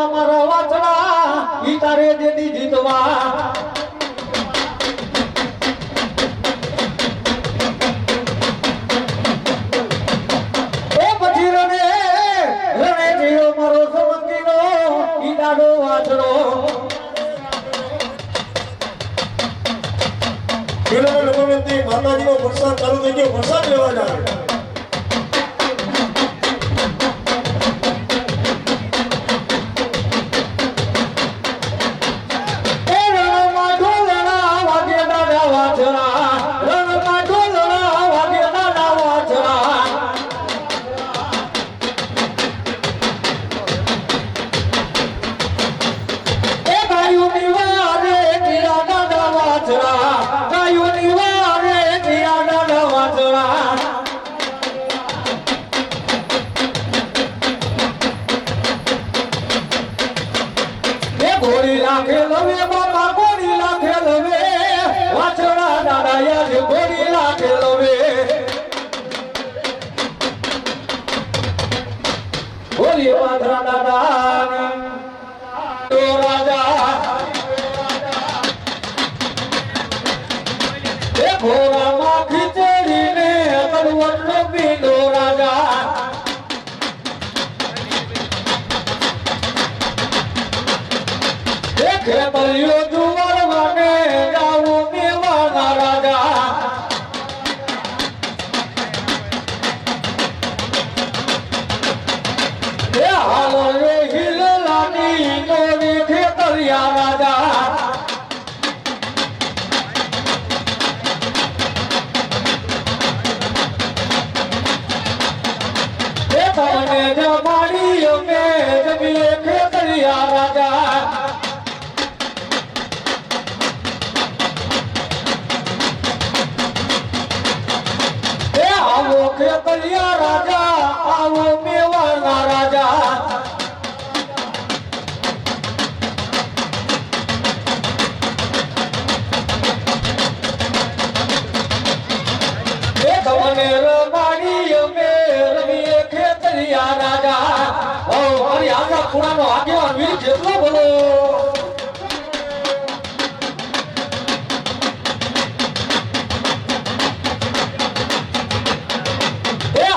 ભોળા મારા વાછડા ઈ તારે દેદી જીતવા એ પછી રણે જીઓ મારો સમંગીનો ઈ દાડો વાછડો માતાજીનો વરસાદ ચાલુ થઈ ગયો વરસાદ લેવા જાય ગોળી લાખે લવે બાપા ગોળી લાખે લવે વાછડા દાદા યાદ ગોળી લાખે લવે ગોળી વાછડા દાદા તો રાજા એ ઘોડામાં ખીચડીને તલવટનો પીધો રાજા ખેતરીઓ જુવાર વાને જાવું મેવાના રાજા એ હાલો રે હિલલાની નોરી ખેતરિયા રાજા એ તમને જમાડી અમે જમીએ ખેતરિયા રાજા ખેતરિયા રાજા આવો મેવાના રાજા એ તમને રમાડી અમે રમીએ ખેતરિયા રાજા ઓ મારી આજા પુરાનો આગેવાન વીર જેટલો બોલો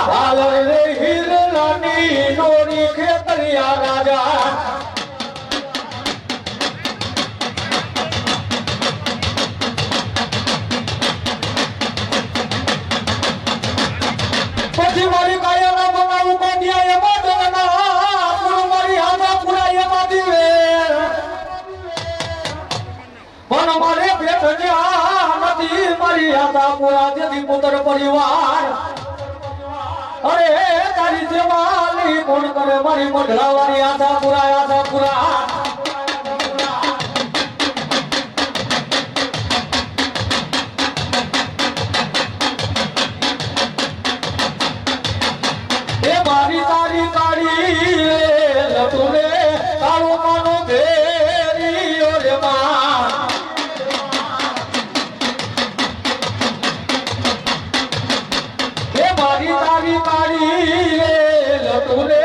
હાલ રે હિલલાની નોરી ખેતરિયા રાજા પછી મારી કાયાના બનાવું કોડિયા એમાં જગના પૂરું મારી આજા પૂરા એમાં દીવે મન મારે પેટ જ્યાં નથી મારી આજા પૂરા જેથી પુત્ર પરિવાર અરે તારી જવાની કોણ કરે મારી મઢડાવાળી આશા પુરા એ મારી તારી કાળી લટુરે કાળો માનો ભેરી ઓરે માં મારી તારી કાળી લટુરે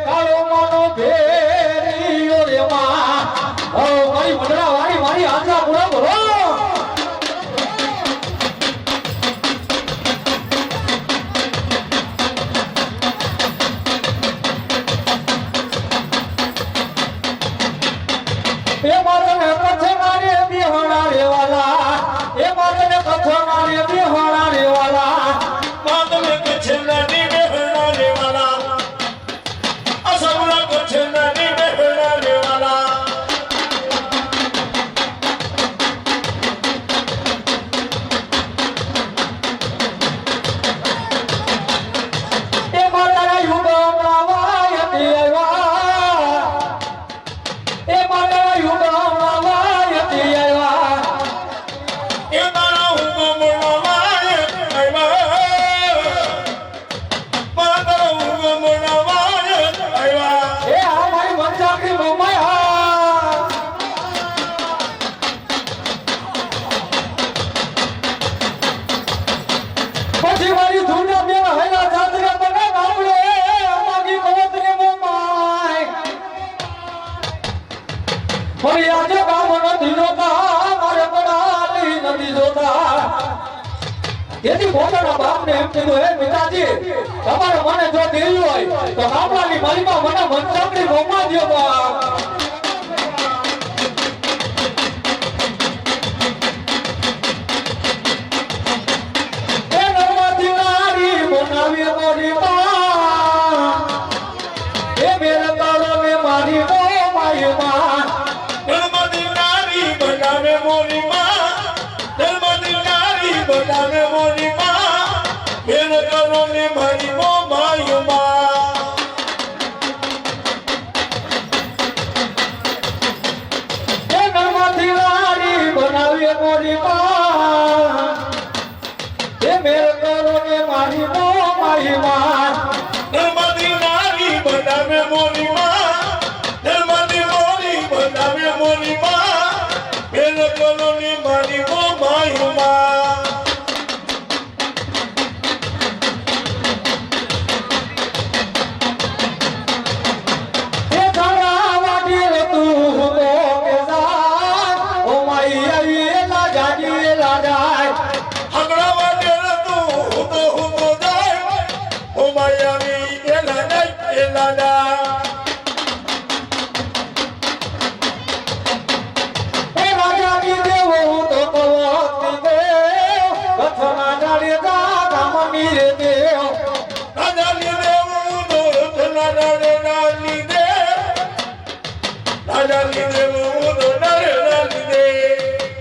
કાળો માનો ભેરી ઓરે માં ઓ મારી મઢડા વાળી મારી આશા પૂરા બોલો એ મારને કથના રે બેહણા રેવાલા એ મારને કથના રે બેહણા રેવાલા મારી આજે ગામ નથી જોતા મારે પડાલી નથી જોતા એથી પોતાના બાપને એમ કીધું હે પિતાજી તમારે મને જો દેવી હોય તો ગામડાની માલીમાં મને મનસાકડી મોકલા દો બાપ એ નર્મદી નારી બનાવી મોરી માં એ મેર કાળો ને મારી મો માય માં નર્મદી નારી બનાવે મોરી માં નર્મદી નારી બનાવે મોરી માં બેન કરો ને મારી મો માય માં એ નર્મદી નારી બનાવી મોરી માં એ મેર કાળો ને મારી મો માય માં નર્મદી નારી બનાવે મોરી માં નર્મદી મોરી બનાવે મોરી માં બેન કરો ને મારી મો માય માં એ તારા વાડી રે તું હો કે જા ઓ માઈ આવી એલા જાજી એલા જાય આગળ વાટે તું હું તો જાય ઓ માયાવી એલા જાય એલા જાય એ રાજાની દેવો તો કવતી દેવ કથના જાડી જા ગામની રે દેવ રાજાની દેવું તો રતના રાડે રાની દે રાજાની દેવું તો નરે રાની દે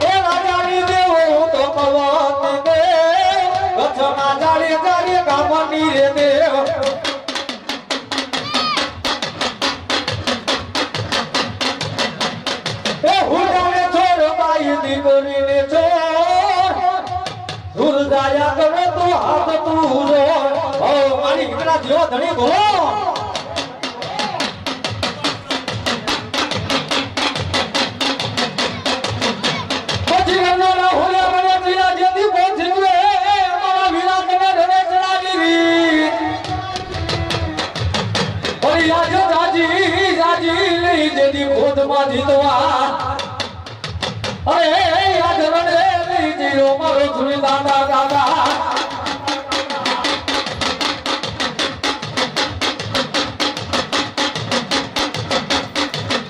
એ રાજાની દેવો તો કવતી દેવ કથના જાડી જાડી ગામની રે દેવ એ હુડાને છોડ બાઈ દીકરીને છોડ દૂર જાયા કરે તો હાથ તું રો ઓ મારી દીકરા જેવો ધણી બોલો પછી રંગના હોલે મને પીરા જેથી પહોંચી ગયે મારા વીરા તને ધરે ચડાવી ઓરી આજો જાજી જાજી લઈ જેથી ખોદમાં જીતવા અરે આજ રડે લઈ જીરો મારો સુની દાદા દાદા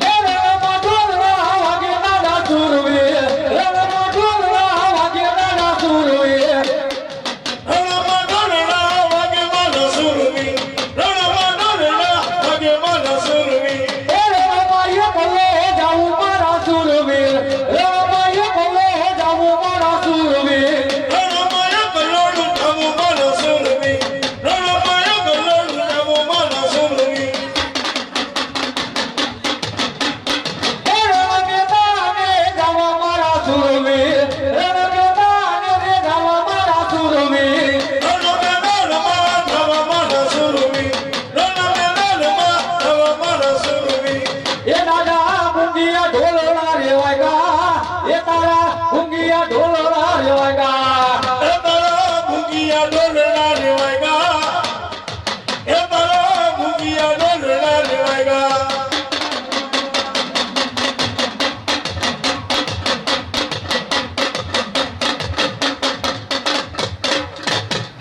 રણમાં ડોલના વાગે માનો સુરવી રણમાં ડોલના વાગે માનો સુરવી રણમાય બોલે જાઉં મારા સુરવીર રણમાય બોલે જાઉં મારા સુરવીર રણમાય ગલોડું થવું માનો સુરવી રણમાય ગલોડું થવું માનો સુરવી રણમે દાને જાવા મારા સુરવીર રણમે દાને રે જાવા મારા સુરવીર રણમે રણમાં થવા માનો સુરવી રણમે રણમાં થવા માનો સુરવી એ દાદા ગુંગિયા ઢોલના રેવાયગા એ તારા ગુંગિયા ઢોલના રેવાયગા એ તારા ભૂગિયા ડોલના રેવાયગા એ તારા ભૂગિયા ડોલના રેવાયગા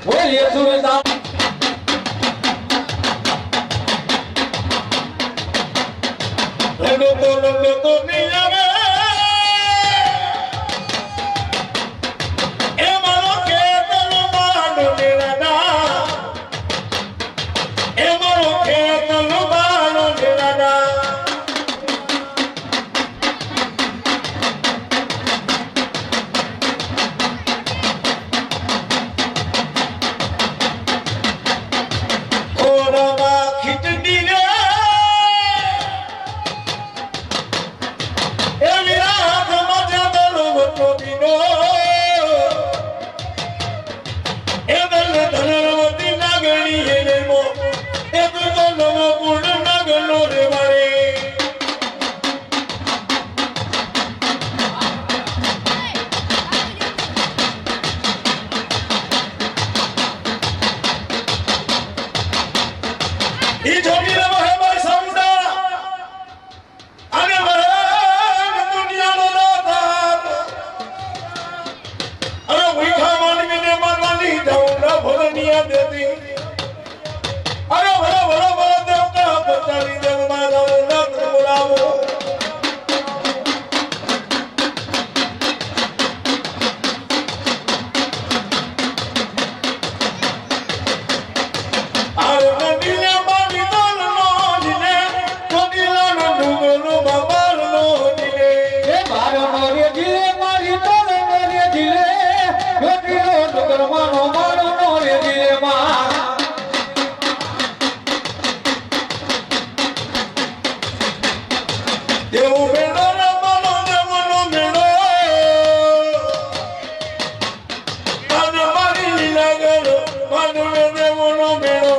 બોલીએ સુરતા રંગો તો નહીં આવે એ મારો ખેતરનો બાંડો લેવાના એ મારો ખેતરનો બાંડો લેવાના ખોરામાં ખીચડી રે દેવું મેળો રમવાનો દેવનો મેળો અને મારી લીલા ગયો માનવે દેવનો મેળો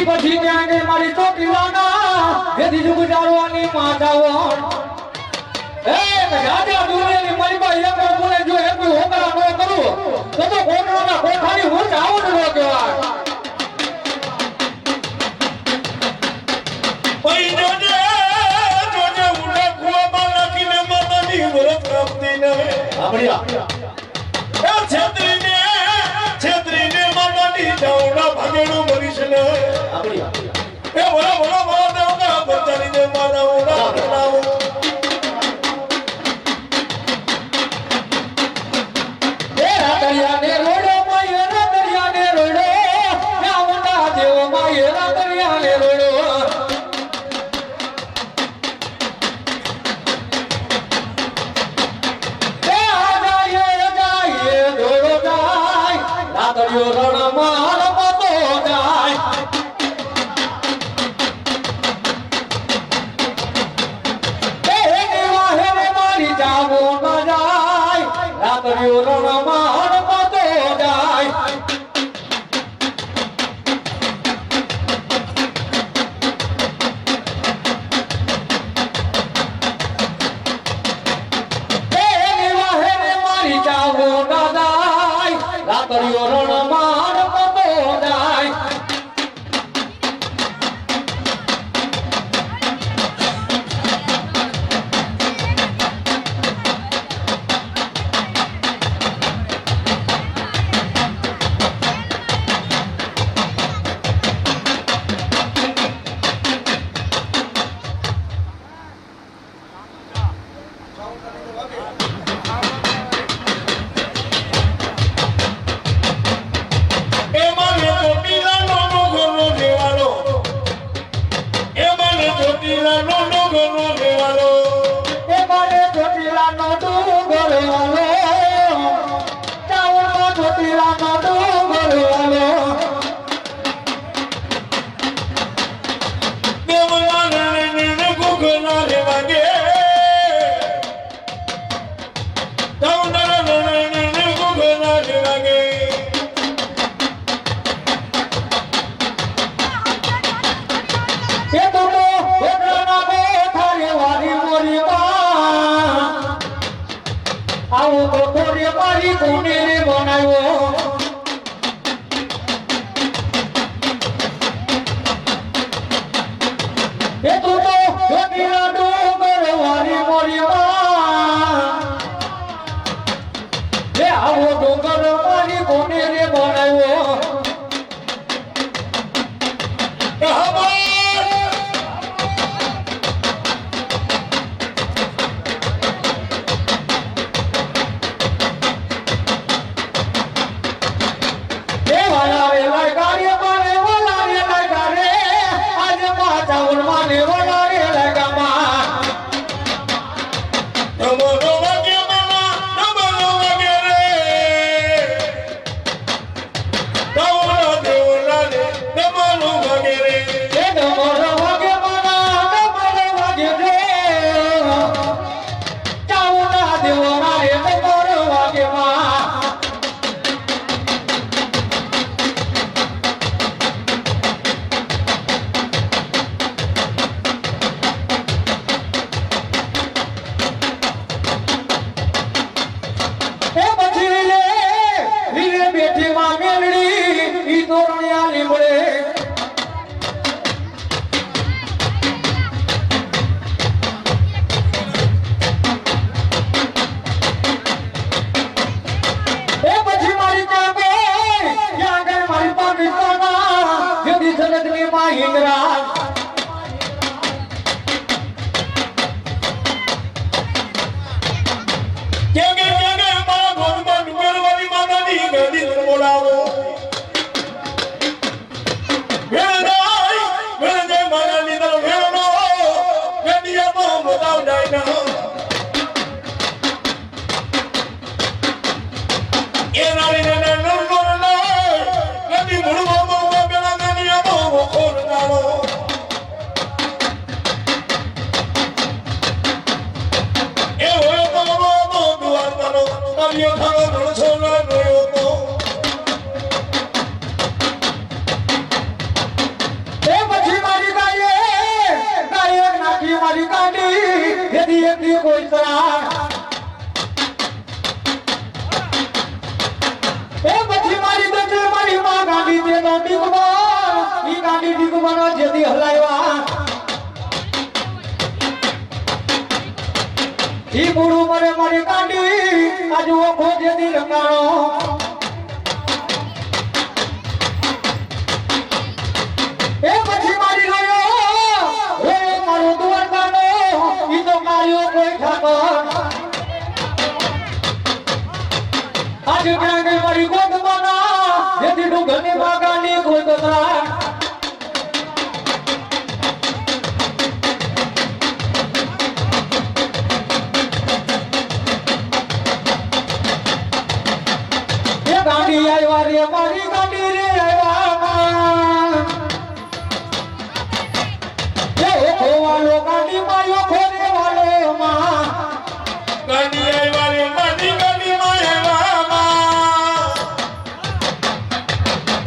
પછી ત્યાં ગઈ મારી ચોટીલાના જેથી જુગ જાળવાની માતાઓ એ રાજા દુનિયાની મારી પાસે એક બોલે જો એક હોકરા ન કરું તો કોટરાના કોઠાની હું આવું ન કહેવાય પઈ જોજે જોજે ઉડા કુવામાં નાખીને માતાની વ્રત કાપતી ન આપડિયા એ છેતરીને માતાની જાવડા ભાગેડું મરીશ ને એ બોલા બોલા બોલા દેવના બચારી દે મારા ઓડા બનાવો એ રાતરિયાને રોડો માય રાતરિયાને રોડો નાવના દેવ માય રાતરિયાને રોડો એ આજાય દોડો જાય રાતરિયો રણમાં રમતો જાય રાતરિયો રણમાં રમતો જાય મારી જાવો ના જાય રાતરિયો રણમાં રમતો જાય મારી કોને બનાવ્યો એ તું તો જોગીલા ડુંગર વારી મોરીમાં એ આવો ડુંગર મારી કોને રે બનાવ્યો બોલાવો વેળે મારા લીધા વેળનો ગડિયામાં બતાવ જાય ના એ રાણીને નંદો નદી મુળવામાં બેડા ગડિયામાં ખોર નાળો એ હોય તો દુઆર કરો આવ્યો થારો ધણસો ના રોયો તો એ પછી મારી ગાયે નાખી મારી કાંડી યદી યદી કોઈ તરા એ પછી મારી દજે મારી માં ગાંડી તે નો ડીગમાં ઈ ગાંડી ડીગમાં જેદી હલાવ્યા ઈ બુડું મરે મારી કાંડી આજ ઓખો જેદી રંગાણો એ પછી મારી ગયો એ મારો દ્વારકાનો ઈ તો માર્યો કોઈ ઠાકર આજે ક્યાં ગઈ મારી ગોદમાના જેથી ડુંગરની બાગાની કોઈ કતરા એ ગાડી આવ્યા રે મારી ગાડી રે આવ્યા વાલો ગાડી માયો ખોરે વાલો માં ગાડી આઈ વાલી ગાડી માયા મામા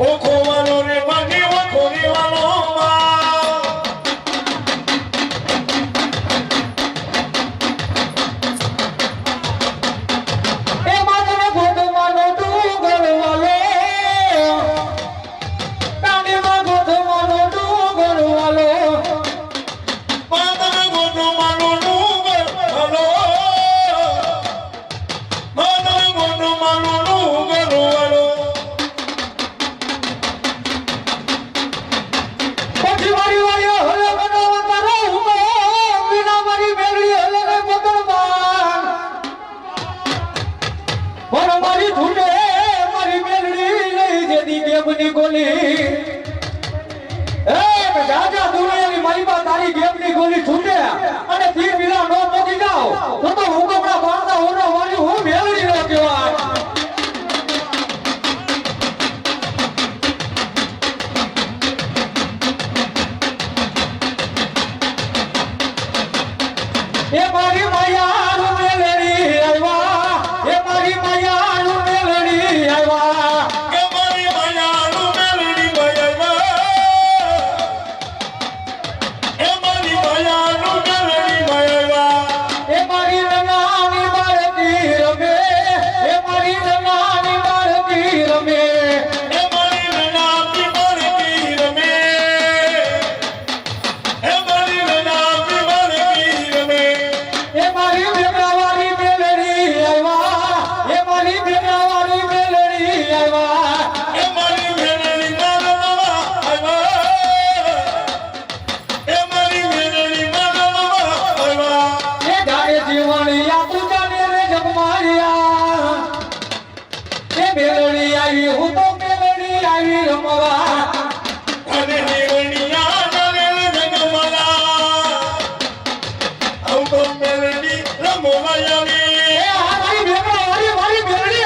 ઓ ખોવાનો રે માગી ઓ ખોરી વાલો માં એ માતને ગોદમાનો ડુંગર વાલો ગાડીમાં ગોદમાનો ડુંગર વાલો માતને ગોનો માનો ડુંગર વાલો માતને ગોનો માનો ડુંગર વાલો પછી મારી વાળીઓ હલે બનાવતા રહું વિના મારી મેળવી હલે ને પકડવાન મારી ધૂને મારી મેળવી લઈ જેદી ગેમની ગોલી એ રાજા દુનિયાની મારી પાસે તારી ગેમની ગોલી છૂટે અને તીર પીલા નો પોકી જાઓ તો હું કપડા બાંધતા હોનો વાળી હું મેળવી ન કહેવાય એ મારી માયાનું મેલડી આવ્યા એ મારી માયાનું મેલડી આવ્યા કે મારી માયાનું મેલડી ભયવા એ મારી માયાનું મેલડી ભયવા એ મારી રંગાની બાળકી રમે એ મારી રંગાની બાળકી રમે એ મારી રનાપી બળકી રમે એ મારી રનાપી બળકી રમે એ મારી ભેગાવાળી મેલડી આવ્યા એ મારી ભેગાવાળી મેલડી આવ્યા એ મારી મેલડી મારવા આવ્યા એ મારી મેલડી મારવા આવ્યા એ ગાય જીવણિયા તું જાને રે જગમારિયા એ મેલડી આવી હું તો મેલડી આવી રમવા અને નિવણિયા નરે જગમલા આઉ તો મેલડી રમવા આવી એ આ મારી ભેગાવાળી મારી મેલડી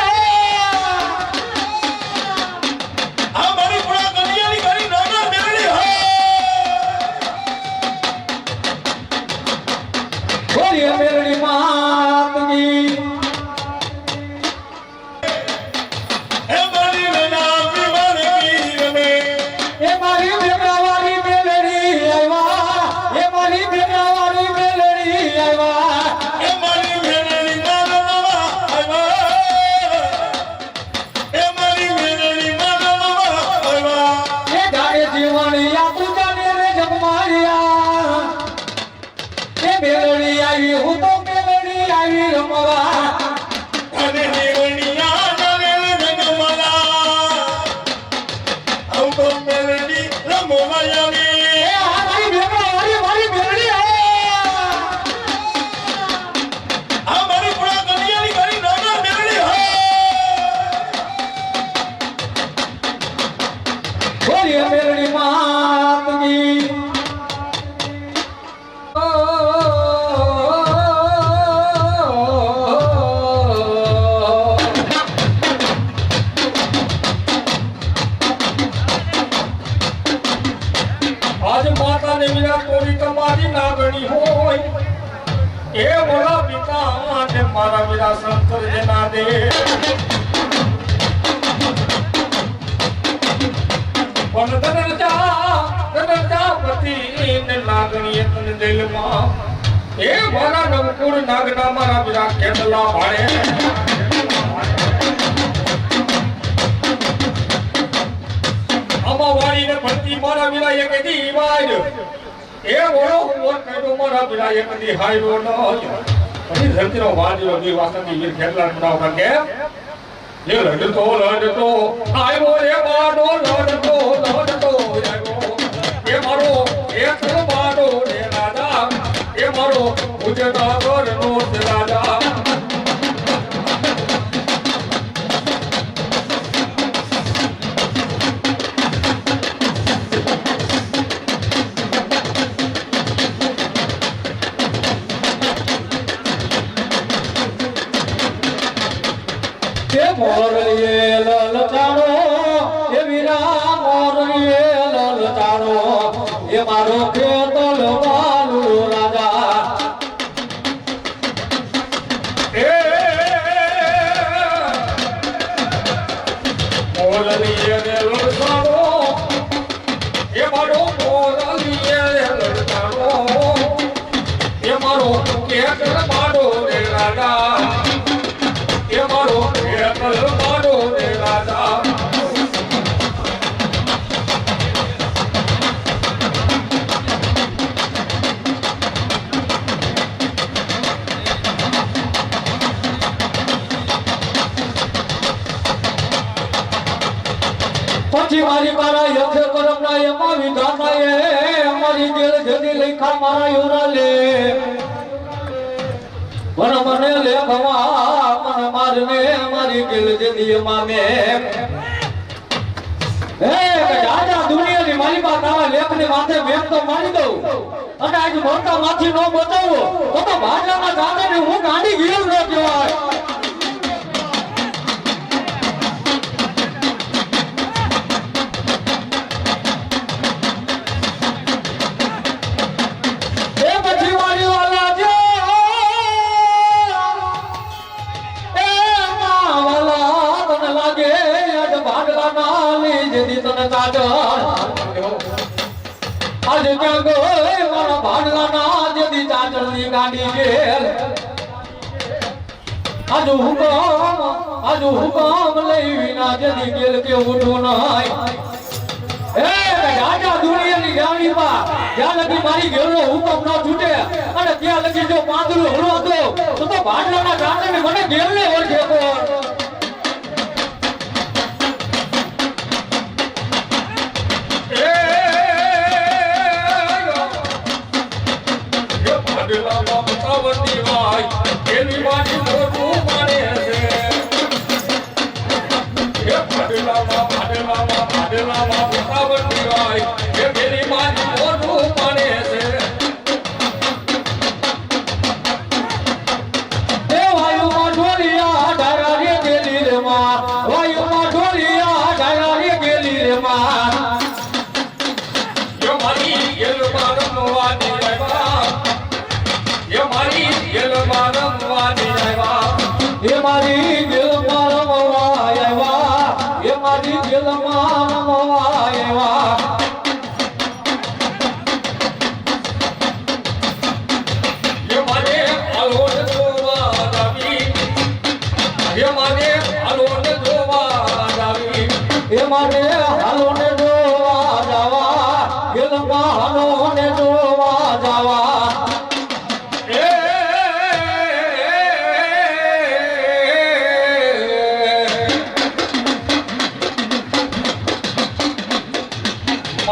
આ મારી પુરા કન્યાની ઘણી નાના મેલડી બોલીએ મેલડી માત કી એ મારી રનાપી બળકી રમે એ મારી ભેગાવાળી મેલડી આવ્યા એ મારી ભેગાવાળી મેલડી આવ્યા એ મારી મેલડી મારવા આવ્યા એ મારી મેલડી મારવા આવ્યા એ ગાય જીવણિયા તું જાને રે જગમારિયા એ મેલડી આવી હું તો મેલડી આવી રમવા અને નિવણિયા નરે જગમલા રાધે પણ તનજા પતિ ને લાગણી તન દિલમાં એ મારા નવકુળ નાગના મારા બીરા કેતલા ભાડે અમાવાળી ને ભરતી મારા બીરા એક દી વાય એ ઓળો ઓર કઈડો મારા બીરા એક દી હાયરો ન પછી ધરતીનો વાજરો દી વાસંતી વીર ખેતલા બનાવ કે ये लड़तो आयो रे बाडो लड़तो आयो ये मारो एक बाडो रे राजा ये मारो उजड़ा करनो से राजा મોરલીએ લલચારો એ વીરા મોરલીએ લલચારો એ મારો ખેતલ વાલુ રાજા ए मोरलीए लड़तारो ये मारो मोरलीए लड़तारो ये मारो केतल बाडो रे राजा ये मारो केतल बाडो रे राजा પછી મારી મારા યક્ષ કરમના એમાં વિધાના એ અમારી જેલ જદી લખા મારા યોરા લે મન મને લેખવા મન મારને અમારી જેલ જદી એમાં મે હે દાદા દુનિયાની મારી પાસે આવા લેખને માથે મેં તો મારી દઉં અને આજ મોટા માથી નો બતાવો તો ભાજપના દાદાને હું ગાડી ગયેલ ન કહેવાય आज क्या गोए मारा भागला ना जदी चाचर दी गाड़ी गेल आज हुकम लई विना जदी गेल के उठो नाय ए राजा दुनिया ની ગાડી માં જ્યાં લગી મારી ગેલનો હુકમ ન છૂટે અને ત્યાં લગી જો પાંદડું હળવો તો ભાગલાના કારણે મને ગેલને ઓળખે કોણ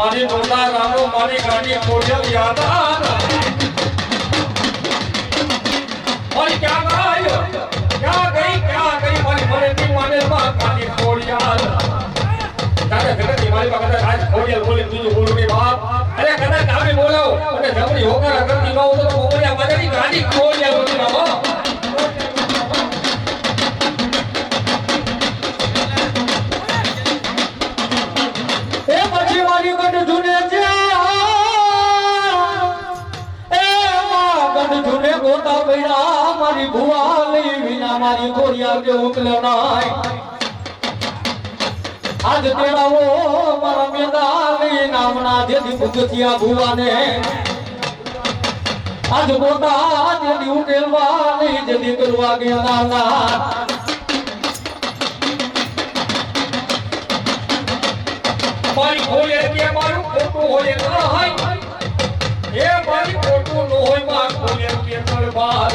मारी डोला रानो मारी गाड़ी कोयल याद आना और क्या गई मारी मरे की माने मां गाड़ी कोयल दादा गलती मारी बात आज कोयल बोले तुझे बोलू के बाप अरे कदा काबे बोलो अरे जबरी होकर अगर तीनों तो बोलिया मजरी गाड़ी कोयल होती बाबा गोता पैरा मारी भुआ लई विना મારી ઘોડિયા કે ઉકલ્યો નાય આજ તેડાવો મારા મેદાની નામના જેથી ભૂગથિયા ભુવાને આજ મોટા જેથી ઉકેલવાની જેથી કરવા ગયા ના મારી ઘોડિયા કે મારું ખોટું હોય ના હોય એ મારી ખોટું ન હોય માં ઘોડિયા કે તલવાર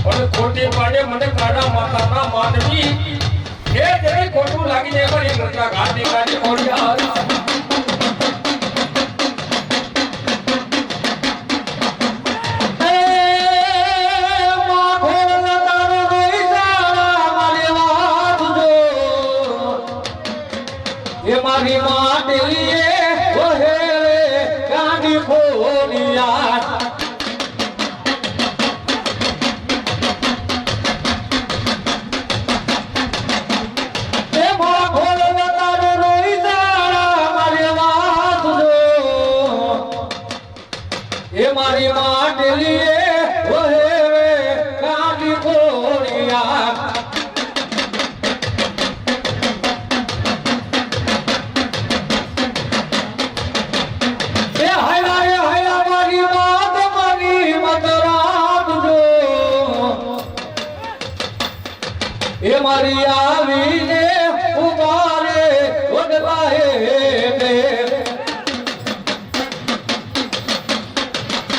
અને ખોટી પાડે મને કાઢા માતા ના માનવી એ જેને ખોટું લાગીને મારી ઘરના ઘાટી કાઢી ઘોડિયા મારી માટે લીએ ઓહે ગાંડી ખોલિયા એ માં ખોલ તારો રોઈ જાડા મારી વાત જો એ મારી માટે લીએ ઓહે ગાંડી ખોલિયા એ મારી આવીને ઉભારે વડવાએ બે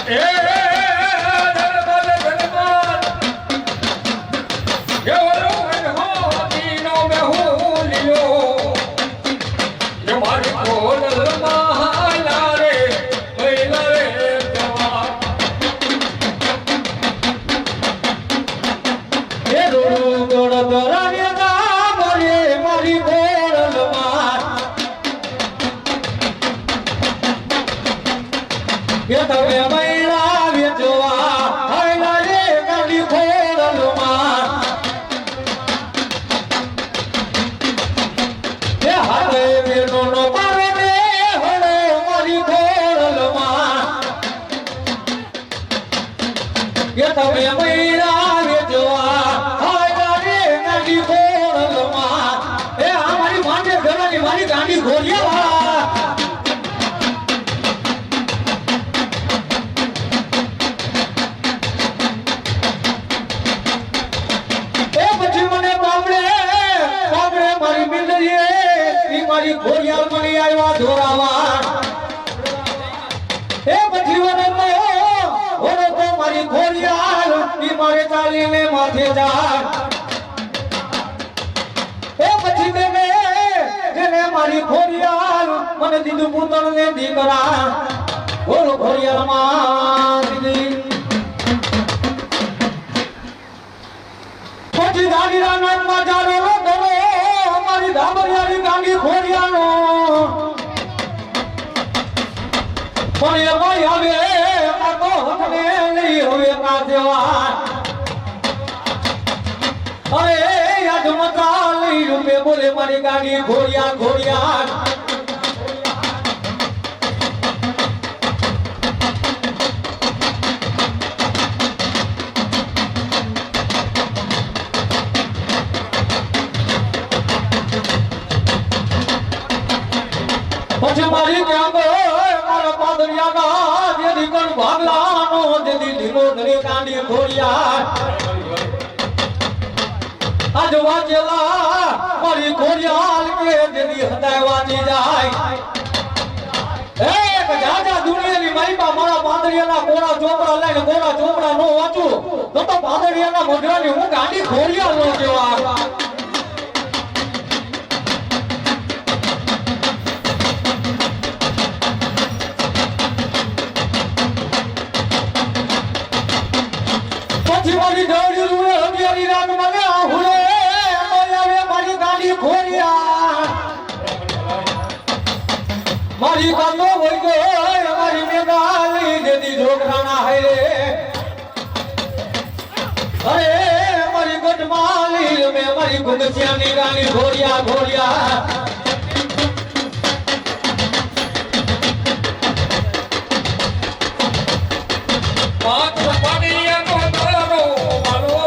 એ દરબાર દરબાર એ ઓલો હો દીનો મે હું લિયો એ મારી કોલ મહાલા રે મહિલા રે જવા એ રોડ દરાને ના મરે મારી બોરલમાં કે તમે મૈરા વેચવા હાયલા રે ગાડી ખોરલમાં એ હાથે મેનો નો પારે ને હળે મારી ખોરલમાં કે તમે મૈરા વેચવા મારી ગાંડી ઘોડિયા એ પછી મને બાબડે મારી મિલરીએ ઈ મારી ઘોડિયા મને આવ્યા ધોરાવા એ પછી મને તો મારી ઘોડિયા ઈ મારે ચાલીને માથે જા એ પછી તેને મારી ઘોડિયાલ મને દીધું પુત્ર ને દીકરા બોલ ઘોડિયાલ માં દીદી પછી ગાડી રાનાર માં જારો કરો મારી ધાબરિયાની ગાંડી ઘોડિયાનો પણ એ ભાઈ હવે આ તો હકને નહીં હવે ના દેવા અરે યાદ મતા લઈ રૂપે બોલે મારી ગાડી ઘોડિયા ઘોડિયા પછી મારી ક્યાં મારા પાદરિયાના જેથી કણ ભાગલાનો જેથી ઢીલો ધરી ગાંડી ઘોડિયા આજ વાંચેલા મારી ઘોડિયાલ કે જેની હદાય વાંચી જાય એક જાજા દુનિયાની માઈમાં મારા પાદરિયાના કોરા ચોપડા લઈને કોરા ચોપડા નો વાંચું તો પાદરિયાના મોઢરાની હું ગાંડી ઘોડિયાલ નો કેવા પછી મારી દોડી રૂએ હરિયારી રાત મને આહુલે આવે મારી ગાડી ઘોડિયા મારી કાનો હોય ગઈ મારી મેદાલી જેદી ઢોકરાના હે અરે મારી ગઢમાલી મે મારી ગુગસિયાની ગાડી ઘોડિયા ઘોડિયા પાત પાડીયા નો તારો મારો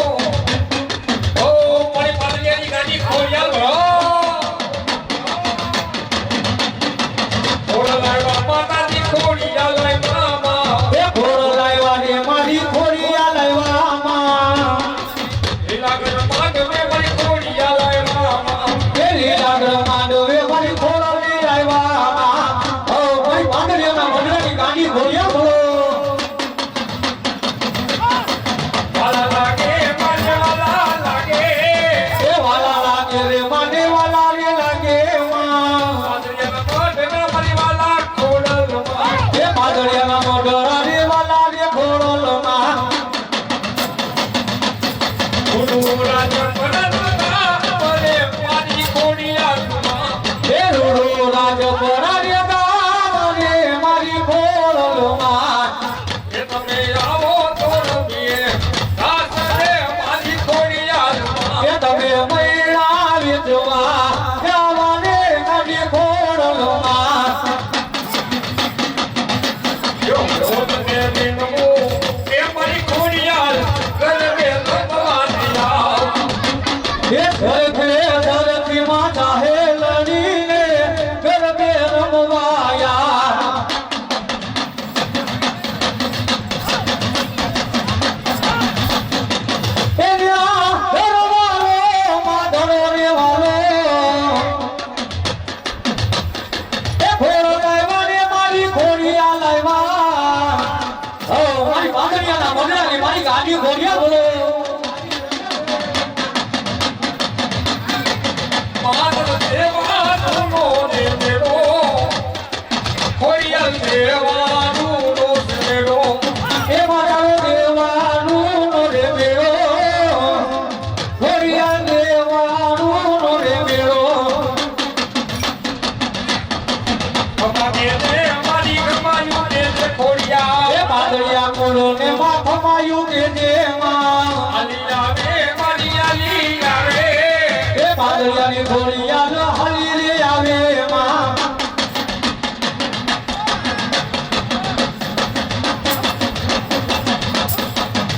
એ ઘરે ઘરે ધરતીમાં ચાહે લડીને ગરબે રમવાયા એ ન્યા ઘરવાળો માધરો રે વાલો એ ઘોડો લાવ્યા ને મારી ઘોડિયા લાવ્યા ઓ મારી બાંધણિયાના મગરાની મારી ગાડી ઘોડિયા બોલો માધવ દેવાનો ને મેળો ખોડિયાલ દેવાનું નો મેળો એ મારા દેવાનું નો રે મેળો ઘોડિયા દેવાનું નો રે મેળો અમારે ને અમારી ગમાયું ને ખોડિયા એ બાદળિયા કોલો ને માથમાયું કે દેમાં આલિયા રે મારી આલિયા રે એ બાદળિયાની ઘોડિયા ન હલી રે આવે માં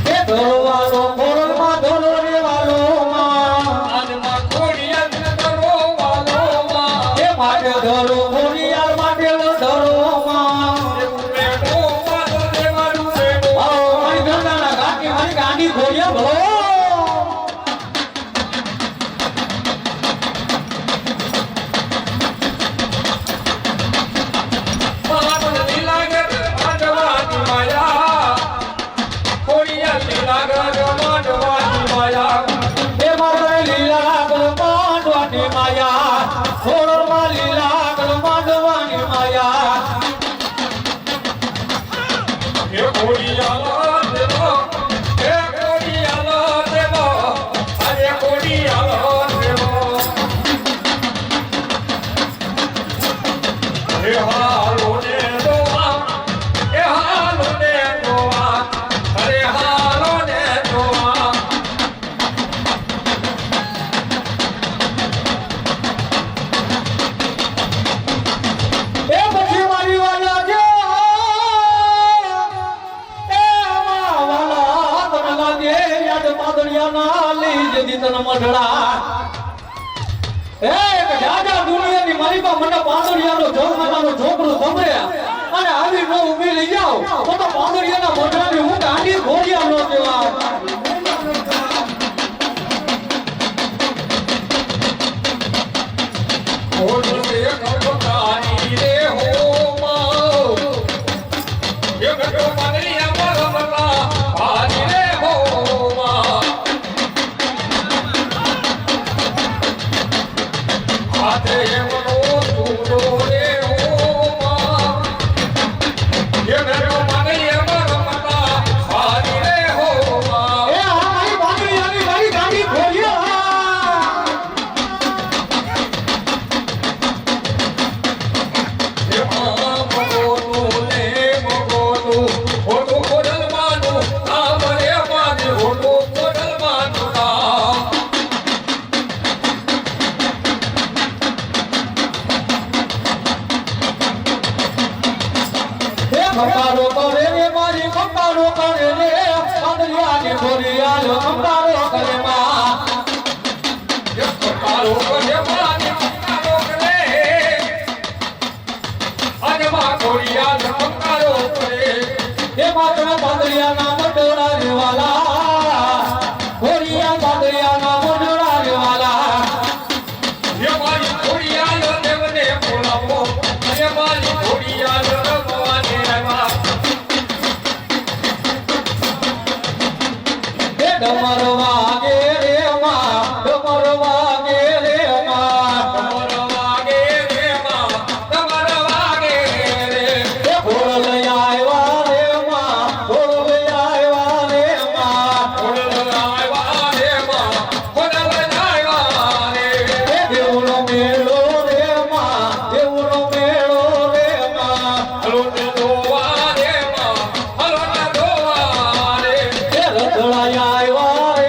એ ધોળવાળો ઘોડમાં ધોળો રે વાલો માં આનમાં ખોડિયાલ ને ધરો વાલો માં એ માટે ધોળો ઘોડિયાર માટે ધરો માં મેળો માધવ દેવાનું મેળો આવો મારી ગંગાના ઘાટી મારી ગાંડી ઘોડિયા ભલો માધવ લીલાગર માંડવાની માયા ખોડિયાલ લીલાગર માંડવાની માયા એ મારે લીલા ગલ માંડવાની માયા ઘોડમાં લીલા ગલ માંડવાની માયા હે ખોડિયાલ દેવો હે ખોડિયાલ દેવો અરે ખોડિયાલ દેવો હે હાલો ને દોવા હે હાલો ને દોવા અરે હાલો ને દોવા એ પછી મારી વાલા કે એ વાલા તને લાગે યાદ પાદળિયાના લઈ જતી તને મઢડા એ જાજા દુનિયાની મારી પા મને પાદળિયાનો જોગમાનો છોકરો સંભળે અને આવી નો ઊભી લઈ જાવ તો પાદળિયાના મઢડાની હું ગાંડી ઘોડિયા નો કહેવાય ઓલો રે કપકાની રે હોમા એ ગટો માગરી અમાર મલા આની રે હોમા આતે એમનો તુરો રે હોમા એ ગટો માગરી અમાર મલા આની રે હોમા એ આ મારી પાદળિયાની મારી ગાંડી ઘોડિયા ખંકારો કરે રે મારી ખંકારો કરે રે પાદળિયાની ઘોડિયા ખંકારો કરે માં એ માત્ર પાદળિયાના મંડોળા રે વાલા ઘોડિયા પાદળિયાના મંડોળા રે વાલા એ ડમર વાગે રે માં ડમર વાગે રે માં એ ઘોડ લઈ આવ્યા રે માં ઘોડ લઈ આવ્યા રે માં એ દેવનો મેળો રે માં દેવનો મેળો રે માં એ રતળાઈ આવ્યા રે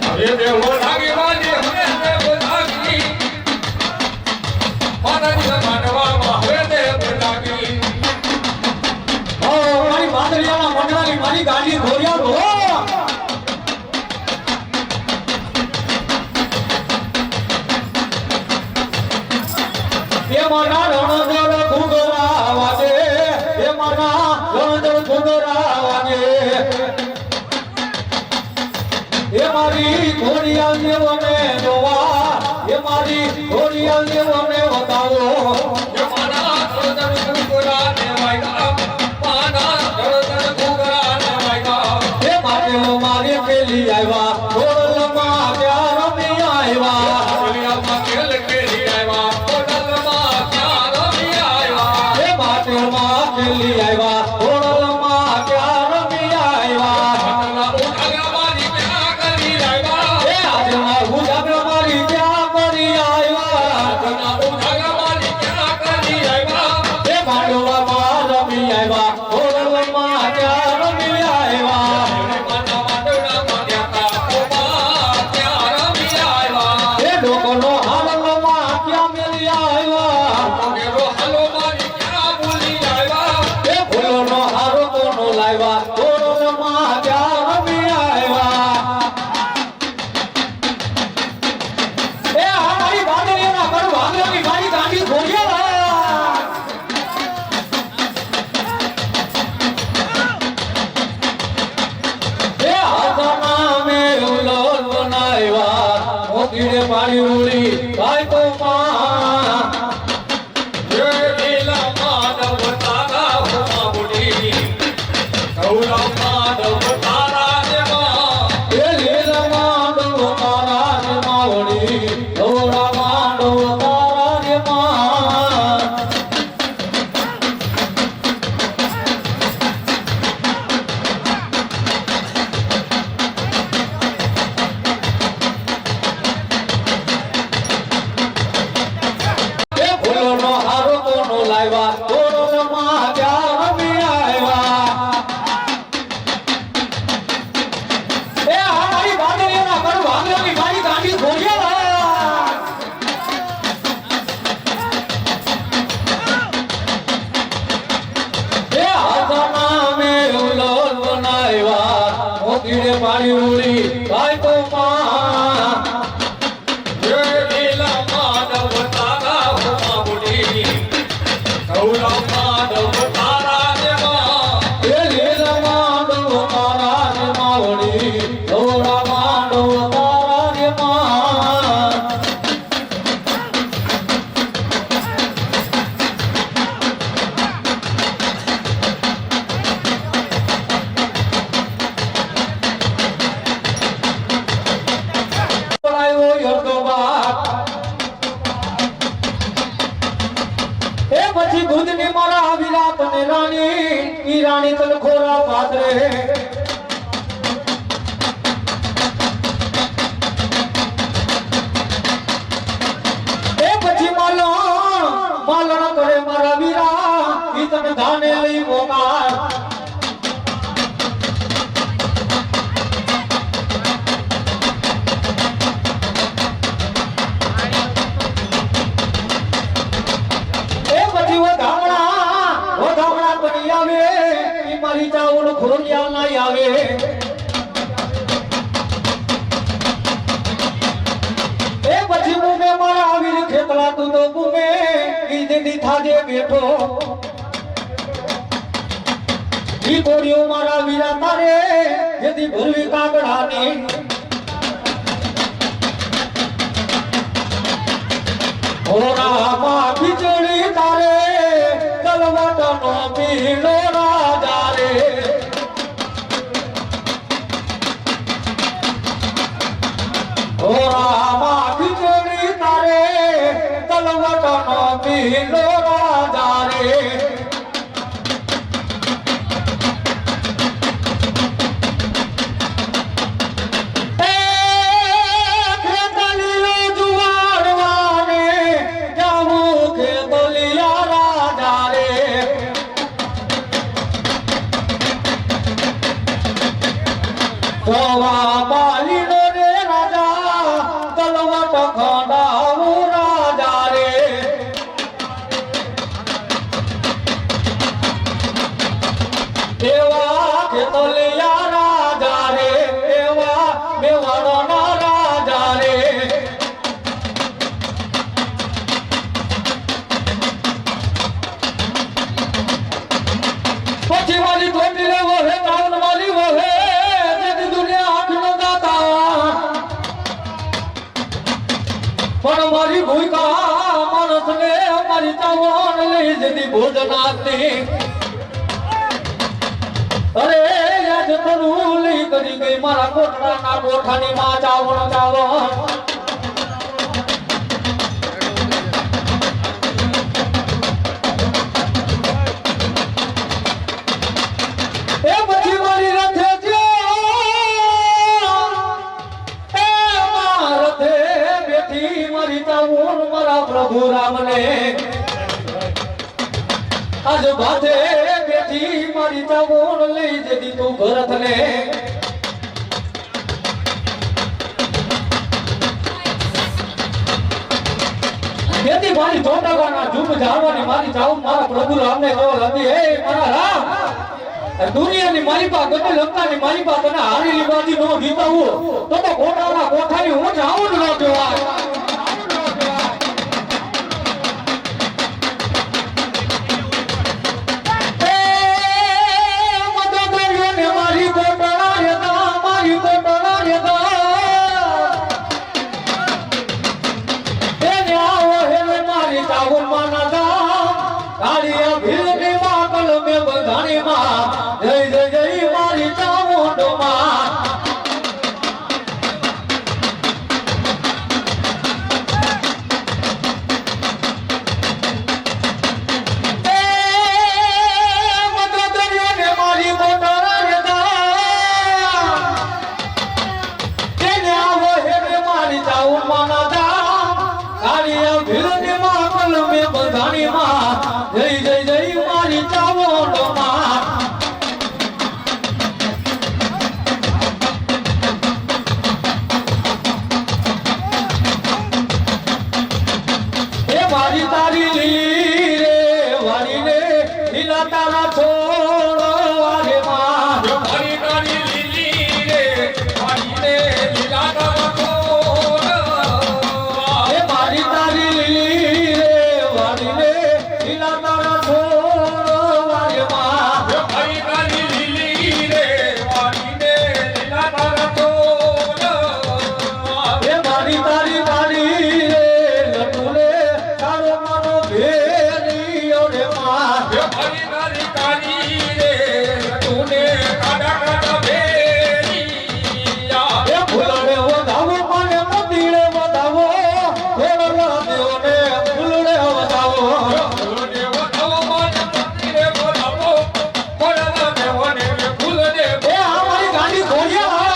હવે દેવો લાગી વાલી હવે દેવો લાગી માતાજી માનવામાં હવે દેવો લાગી ઓ મારી બાદરિયાના મંડળાની મારી ગાડી ઘોડિયા ધો એ મારા રણજળ ઘુઘરા વાગે એ મારા રણજળ ઘુઘરા વાગે એ મારી ઘોડિયા દેવને જોવા એ મારી ઘોડિયા દેવને બતાવો એ મારા દળદળ ઘુઘરા ને વાગ્યા મારા દળદળ ઘુઘરા ને વાગ્યા એ માટે મારી પેલી આવ્યા ઢોલમાં ત્યાં રમી આવ્યા ઓલિયામાં કેલ કેલી આવ્યા ઓડલમાં ક્યાં રમી આવ્યા એ માટે પેલી આવ્યા ઢોલમાં ત્યાં રમી આવ્યા મતલા ઉઠાલ્યા મારી ક્યાં કરી આવ્યા એ આજના ઉજાગર મારી ત્યાં કરી આવ્યા મતલા ઉઠાલ્યા મારી ક્યાં કરી આવ્યા એ માંડવામાં રમી આવ્યા ઢોલમાં ત્યાં રમી આવ્યા માતા વાદળા માન્યા ઓમાં ક્યાં રમી આવ્યા એ લોકોનો હાલમાં ક્યાં મેલી આવ્યા મેરો હાલો મારી ક્યાં ભૂલી આવ્યા એ ફૂલોનો હારો તો નો લાવ્યા ઢોલમાં ત્યાં રમી આવ્યા એ આ મારી બાદરીના કર વાંદરાની મારી ગાંડી ઘોડિયા એ આસના મે ઉલોલ બનાવ્યા મોતીડે પાણી ઉડી ભાઈ તો માં જે લીલા માધવ તારા હોમા બોલી ગૌરા માધવ તારા દેવા એ લીલા માંડવ તારા ને માવડી ગોરા માંડવ તારા ને માં એ ફૂલોનો હારો તો નો લાવ્યા ઢોલમાં ત્યાં રમી આવ્યા એ આ મારી બાદરીના કર વાંદરાની મારી ગાંડી ઘોડિયા એ આસના મે ઉલોલ બનાવ્યા મોતીડે પાણી ઉડી ભાઈ તો માં જે લીલા માધવ તારા હોમા બોલી ગૌરા માધવ તારા દેવા એ લીલા માંડવ તારા ને માવડી ગોરા માંડવ તારા ને માં બોલાયો યરતો બાપ એ પછી ભુજની મારા વિલાપ ને રાણી ઈ રાણી તલખોરા પાદરે એ પછી માલણ કરે મારા વીરા ઈ તને ધાને લઈ મોકાર એ પછી વધામણા બની આવે ઈ મારી ચાવલ ખોરિયા ના આવે એ પછી મુમે મારા આવીર ખેતલા તું તો મુમે ઈ દીદી થાજે બેઠો ઈ કોડિયો મારા વીરા તારે જેદી ભૂલવી કાગડાની ઓરામાં ખીચડી તારે કલવટનો પીલો રાજા રે ઓરામાં ખીચડી તારે કલવટનો પીલો રાજા રે મેવાડોના રાજા રે પછી મારી ધોતી લેવો હે ચાવન વાલી વહે જેથી દુનિયા આંખનો દાતા પણ મારી ભૂકા માણસને મારી ચાવન લઈ જેથી ભોજનાથી અરે યાદ કરું લઈ કરી ગઈ મારા કોઠાના કોઠાની માં ચાવણ ચાવણ એ પછી મારી રથે એ રથે બેઠી મારી ચાવણ મારા પ્રભુ રામને આજ ભાથે બેઠી મારી ચાવણ લઈ જતી તું ભરતને બેટી મારી ચોટાવાના જુમ જાળવાની મારી ચાવણ મારા પ્રભુ રામને કહેવા હતી હે મારા રામ દુનિયાની મારી પા ગમે લંકાની મારી પા તને હારેલી બાજી નો જીતાવું તો કોટાના કોઠાની હું જાઉં ન કહેવાય જય જય જય મારી ચામુંડ માં મારી મોટા તેને આવો હે મારી ચાઉન માના દા કાળિયા ભીલની માં કલમે બંધાણી માં જય જય જય મારી ચામુંડ માં મારી તારી લીલી રે વારી રે લીલા તારા છોડો વારે માં મારી તારી લીલી રે વારી રે લીલા તારા છોડો એ મારી તારી લીલી રે વારી રે લીલા તારા છોડો વારે માં મારી તારી લીલી રે વારી રે લીલા તારા છોડો એ મારી તારી વારી રે લટુ રે તારો માનો ભેરી ઓરે માં મારી તારી કાળી રે તુને કાડા કાડા ભેરિયા એ ફૂલડે વધાવો મને મંદિરે વધાવો ફૂલડા દેવને ફૂલડે વધાવો ફૂલને વધાવો માને મંદિરે વધાવો ફૂલના દેવને ફૂલ દે એ આ મારી ગાડી ઘોડિયા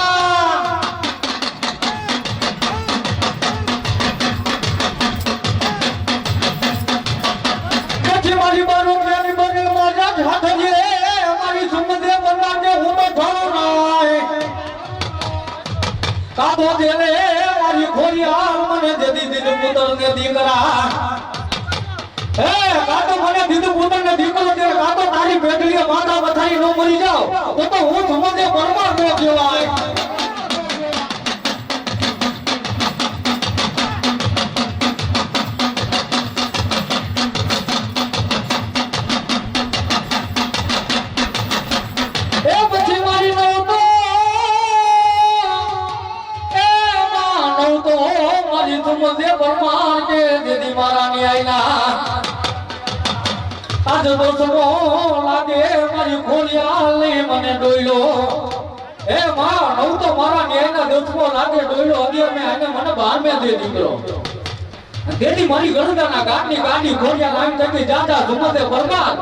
પછી મારી બારો મેની બગલ માં જાત હાથ જે મારી સુમદે બનાવજે હું તો થોડો નાય કાબો દેલે મારી ખોડિયા મને જદી દિન પુત્ર ને દીકરા એ કાતો મને દીધું પુત્ર ને દીકરો દે કાતો તારી બેગલીએ માતા બથાઈ નો મરી જાવ તો હું સુમદે પરમાર નો કહેવાય એ પછી મારી નવતો એ માનવ તો મારી સુમદે પરમાર કે દીદી મારા ની આઈના આજ દોસ્તો લાગે મારી ખોલિયા લઈ મને ડોયલો એ માં નવ તો મારા ન્યાયના દોસ્તો લાગે ડોયલો અગિયાર મે આને મને 12 મે દે દીકરો તેથી મારી ગણદાના ગાડી ગાડી ખોલિયા લાઈન તકી જાજા સુમદે પરમાર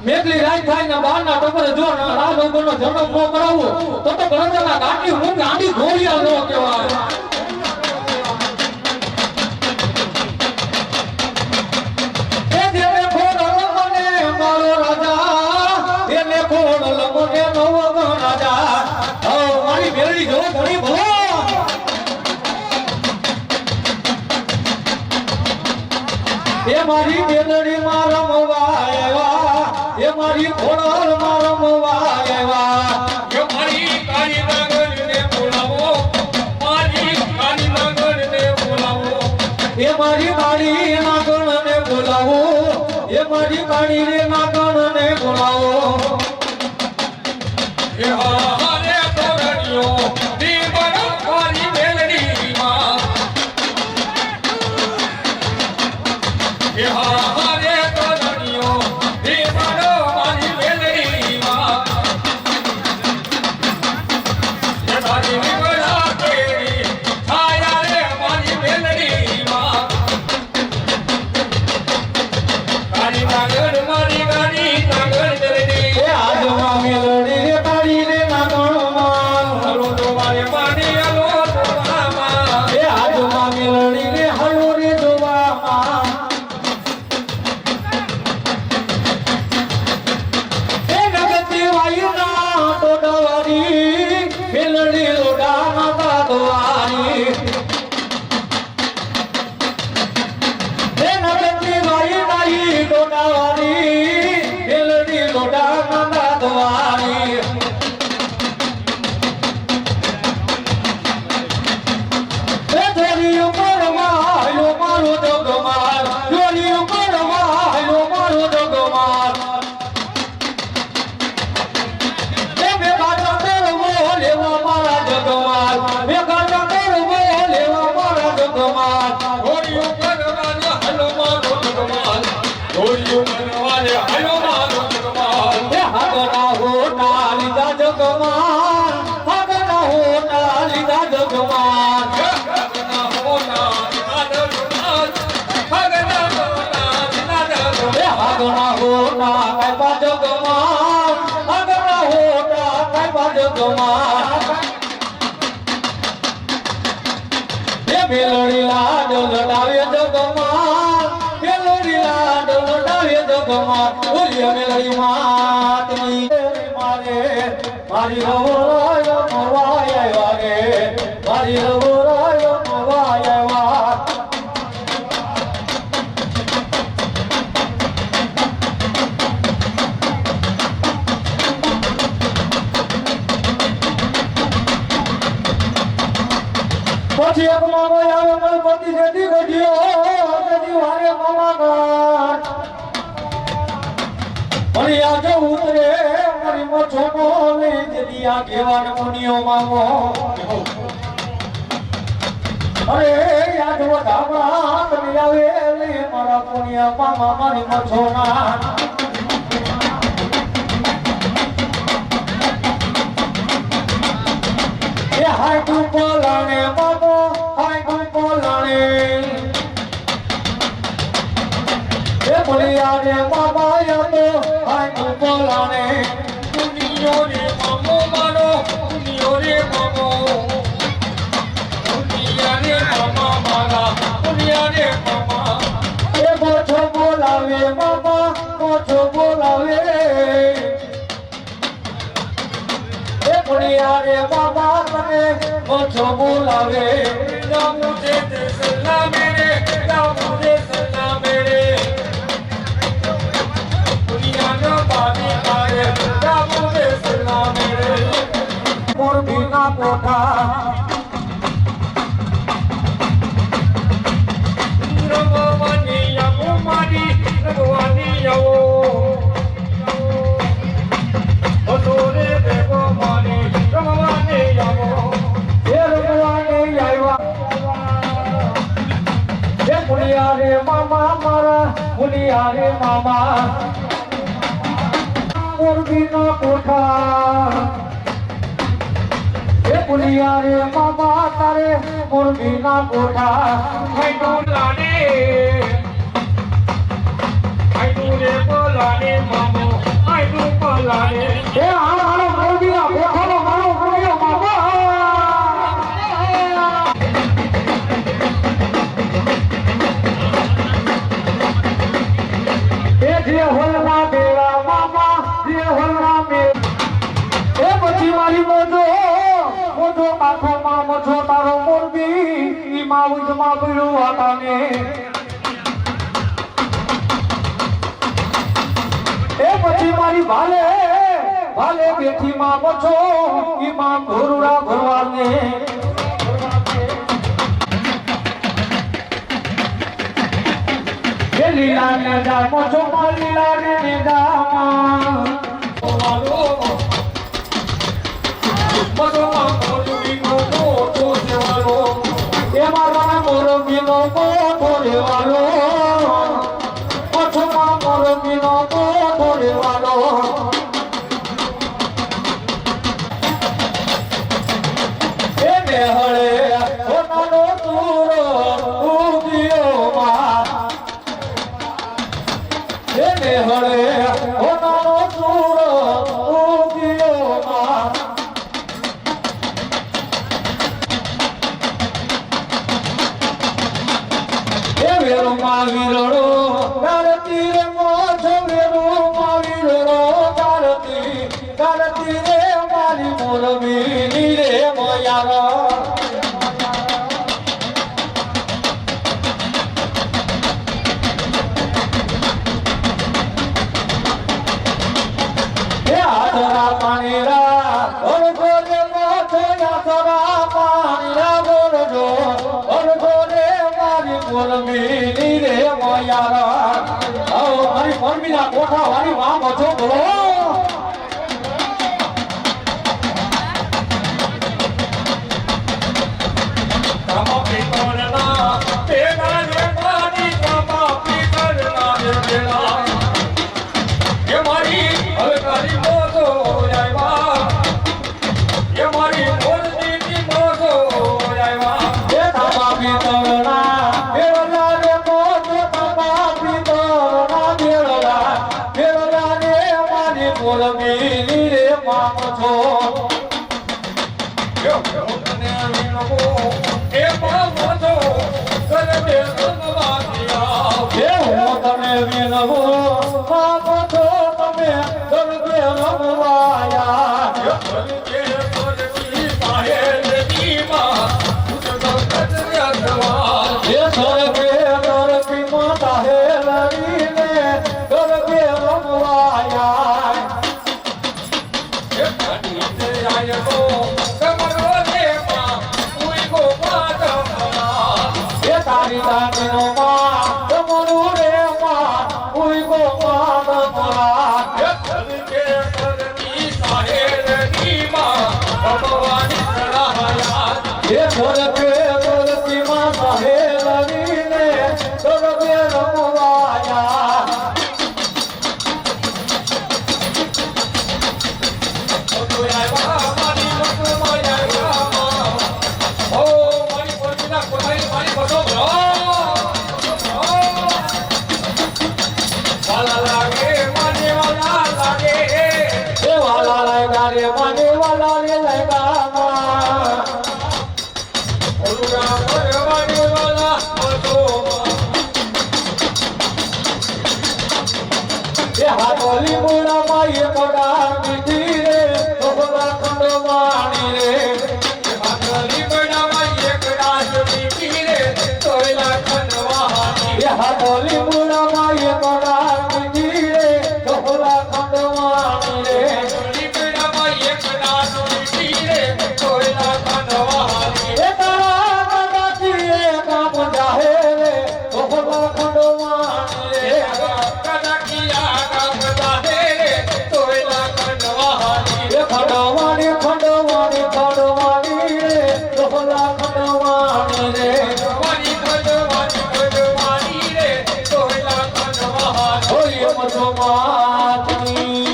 મેઘલી રાત થાય ને બારના ટપરે જો રાહ લોકોનો જન્મ નો કરાવો તો ગણદાના ગાડી હું ગાડી ખોલિયા નો કહેવાય એ દેવે ખોડલ મને મારો રાજા એને ખોડલ મને નવ રાજા ઓ મારી બેડી જો ઘણી ભલો એ મારી બેલડી માં રમવા આવ્યા એ મારી ખોડલ માં રમવા આવ્યા મારી કાળી નાગરને બોલાવો મારી કાળી નાગણને બોલાવો એ મારી કાળી રે નાગણને બોલાવો એ હારે તોરણિયો દીવાનો મારી મેલડીમાં એ હારે તોરણિયો દીવાનો મારી મેલડીમાં એ તારી વિવડા કેરી છાયા રે મારી મેલડીમાં તારી નાગણ મારી ગાડી નાગણ મેલડી એ આજમાં મેલડી રે કાળી રે નાગણમાં હલો તો મારે પાણી હલો તો મામા એ આજમાં મેલડી રે હળો રે જોવામાં એ નગતી વાયુના ટોડવારી મેલડી લોડાના દાદવારી એ નગતી વાયુનાઈ ટોડવારી મેલડી લોડાના દાદવારી એ ધોરી ઉપર વાયો મારો જગમાર ધોરી ઉપર વાયો મારો જગમાર એ બેગાડા કરવો લેવા મારા જગમાર બેગાડા કરવો લેવા મારા જગમાર ઘોડીઓ કરવાને હલો મારો જગમાલ ઘોડીઓ કરવાને હલો મારો જગમાલ એ હાગના હોના લીધા જગમાર હાગના હોના લીધા જગમાર ભગના હોના દિના જગમાલ ભગના હોના દિના જગમાલ એ હાગના હોના કાયબા જગમાર હાગના હોના કાયબા જગમાર એ મેલડી લાડ લડાવે જગમાર મેલડી લાડ લડાવે જગમાર બોલીએ મેલડી માતની મારે મારી રવરાય મરવાય આવ્યા રે મારી રવરાય મરવાય આવ્યા પછી એક મામો આવે ગણપતિ જેથી ગઢિયો તેથી વારે મામા ઘાટ પણ આજે ઉતરે મારી મછોનો લઈ જેથી આ કેવાન મુનિયો મામો અરે યાદ વધામણા તમે આવે લે મારા પુણ્ય મામા મારી મછોના એ હાય તું પોલાણે બાબો હાય તું પોલાણે એ બોલિયા રે બાબા યાદો હાય તું પોલાણે દુનિયો રે મામો મારો દુનિયો રે મામો દુનિયા રે મામા મારા દુનિયા રે મામા એ મોછો બોલાવે બાબા મોછો બોલાવે એ બોલિયા રે બાબા તને મોછો બોલાવે જામુ દે સલ્લા મેરે જામુ દે સલ્લા મેરે દુનિયાનો બાબી આયે જામુ દે સલ્લા મેરે મોરબીના કોઠા રમવાની યમો મારી રમવાની યવો ઓતોરે દેવો મારી રમવાની યવો એ રમવાને આવ્યા એ મુનિયા રે મામા મારા મુનિયા રે મામા મોરબીના કોઠા એ મુનિયા રે મામા તારે મોરબીના કોઠા લાને આઈ રે બોલાને મામો આઈ બોલાને એ હાલો મોરબીના કોઠાનો મારો મુનિયો મામા એ જે હોલના બેડા મામા જે હોલના બે એ પછી મારી મોજો મોજો કાઠો માં મોજો તારો મોરબી ઈ માઉજ માં બળું આતાને એ પછી મારી ભાલે ભાલે બેઠી માં મોજો ઈ માં ઘોરુડા ભરવાને લીલા ને જામો ચોમા લીલા ને જામા મારો મધુમાં મોરબીનો મોટો સેવારો એ મારા મોરબીનો મોટો લેવાલો પછુમાં મોરબીનો મોટો લેવાલો એ મેહળે હોનાનો તુરો ઉગિયો માં એ મેહળે હોનાનો તુરો ઉગિયો માં વેરો માવીરડો ગારતી રે મોછો વેરો માવીરડો ગારતી રે મારી મોરબી રે મોયારા હે આદરા પાણીરા ઓળખો રે મોછો યાસરા પાણીરા બોલજો ઓળખો રે મારી મોરબી રે મોયારા આવો મારી મોરબીના કોઠા વાળી વામ છો બોલો કામા પીતળના તેના રે પાણી કામા પીતળના રે બેલા એ મારી હલકારી મોતો આવ્યા એ મારી મોરબીની મોતો આવ્યા એ તામા પિતળના બેળલા રે મોજો તામા પિતળના બેળલા રે મારી મોરબી રે મામ છો એ મામો તો કરતે રમવાતિયા હે હું તને વિનવો મામ છો તમે ગરબે રમવાયા કે પરમી સાહેલ દીવા ઉજતો કદરવા એ સરગે ગરબી માતા હે લડીને ગરબે રમવાયા એ કડીતે આયતો કમરો દેવા ઉઈ ગો પાદમના એ તારી દાનીનો માં તમરું રે માં ઉઈ ગો માદ મોરા એ કે પરમી સાહેલ દીવા ભગવાન સરાયા એ ગરબે ગરબી માતા હે લડીને ગરબે રમવાયા એ વાલા લાગ્યા રે મને વાલા રે લાગ્યા એ હાથોલી મુડા માય મોડા મીઠી રે તોલા ખંડ માણી રે એ હાથોલી મુડા માય મોડા મીઠી રે તોલા ખંડ માણી રે એ તારા કદાચી એ કામ જાહે રે તોલા ખંડ માણી રે એ ખંડવાણી ખંડવાણી ખંડવાણી રે તોલા ખંડવાણી રે ઓય મજો માતની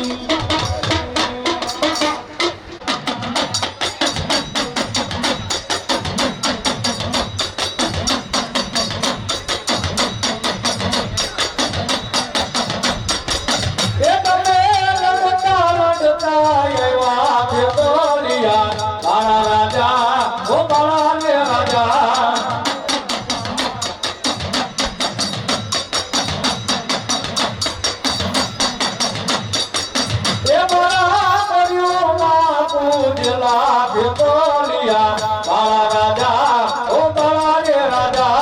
એ તમે લડતા આવ્યા છે બોલિયા મારા રાજા ઓ મારા રે રાજા એ મારા કર્યુંમાં પૂજલા છે બોલિયા મારા રાજા ઓ મારા રે રાજા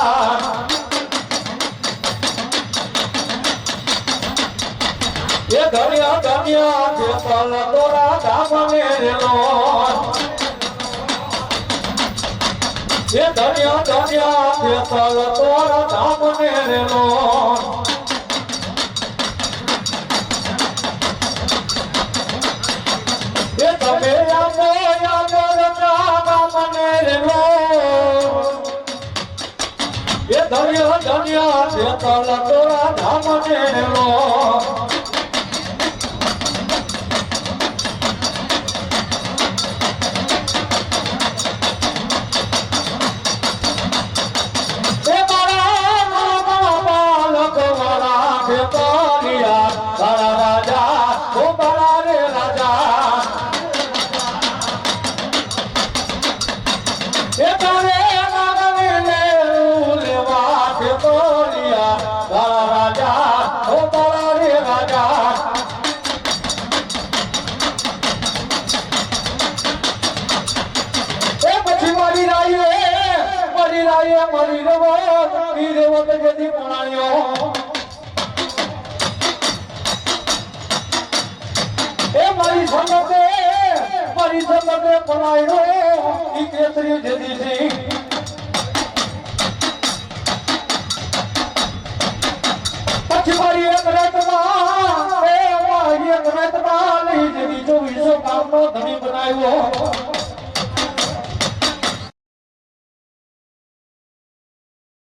એ ધન્યા ધન્યા છે પલ તોરા ધામને રેલો એ ધન્યા ધન્યા છે પલ તોરા ધામને રેલો ધન્ય ધન્ય શેતલ તોરા ધામ નેલો એ મારા બાલક વાળા શેતલિયા તારા રાજા ઓ બાળા રે રાજા એ તારે નાગવીને લેવા શેતલિયા તારા રાજા ઓ બાળા રે રાજા એ પછી મારી રાયે મારી રેવો તો જેથી પ્રણાયો એ મારી સંગતે પ્રણાયો ઈ કેસરી જેથી છે પછી મારી એક રાતમાં લઈ જેથી 24 કામનો ધણી બનાવ્યો